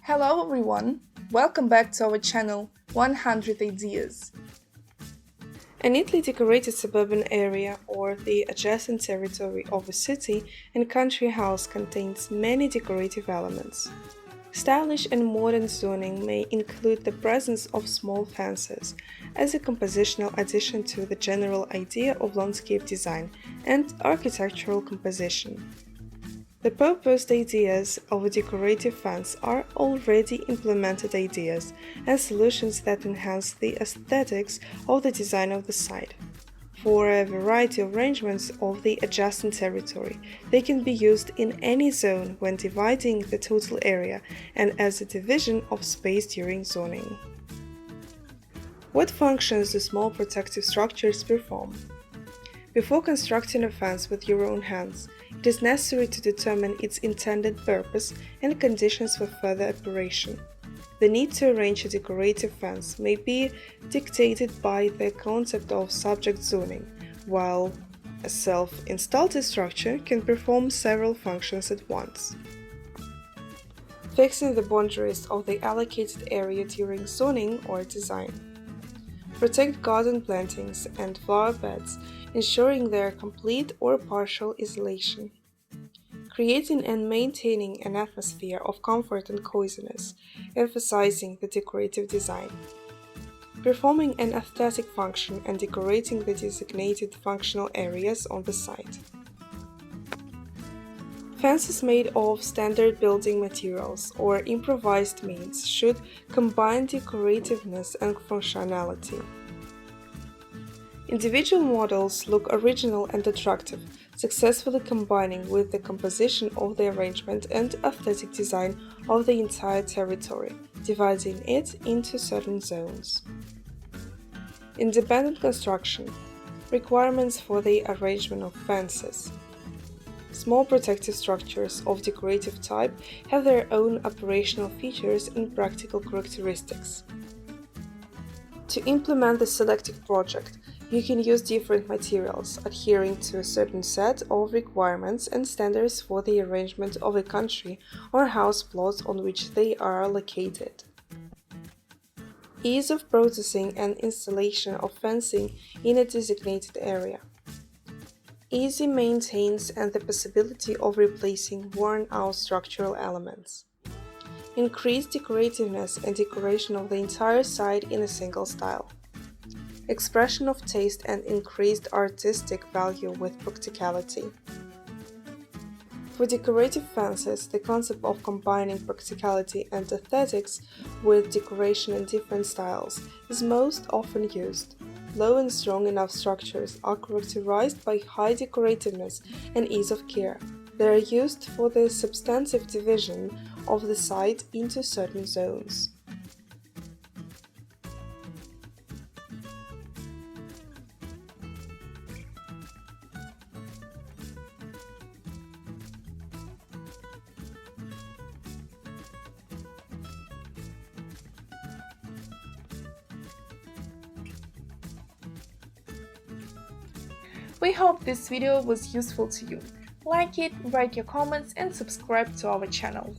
Hello everyone, welcome back to our channel 100 Ideas. A neatly decorated suburban area or the adjacent territory of a city and country house contains many decorative elements. Stylish and modern zoning may include the presence of small fences as a compositional addition to the general idea of landscape design and architectural composition. The proposed ideas of a decorative fence are already implemented ideas and solutions that enhance the aesthetics of the design of the site. For a variety of arrangements of the adjacent territory, they can be used in any zone when dividing the total area and as a division of space during zoning. What functions do small protective structures perform? Before constructing a fence with your own hands, it is necessary to determine its intended purpose and conditions for further operation. The need to arrange a decorative fence may be dictated by the concept of subject zoning, while a self-installed structure can perform several functions at once. Fixing the boundaries of the allocated area during zoning or design. Protect garden plantings and flower beds, ensuring their complete or partial isolation. Creating and maintaining an atmosphere of comfort and coziness, emphasizing the decorative design. Performing an aesthetic function and decorating the designated functional areas on the site. Fences made of standard building materials or improvised means should combine decorativeness and functionality. Individual models look original and attractive, successfully combining with the composition of the arrangement and aesthetic design of the entire territory, dividing it into certain zones. Independent construction. Requirements for the arrangement of fences. Small protective structures of decorative type have their own operational features and practical characteristics. To implement the selected project, you can use different materials, adhering to a certain set of requirements and standards for the arrangement of a country or house plot on which they are located. Ease of processing and installation of fencing in a designated area. Easy maintenance and the possibility of replacing worn-out structural elements. Increased decorativeness and decoration of the entire site in a single style. Expression of taste and increased artistic value with practicality. For decorative fences, the concept of combining practicality and aesthetics with decoration in different styles is most often used. Low and strong enough structures are characterized by high decorativeness and ease of care. They are used for the substantive division of the site into certain zones. We hope this video was useful to you. Like it, write your comments and subscribe to our channel.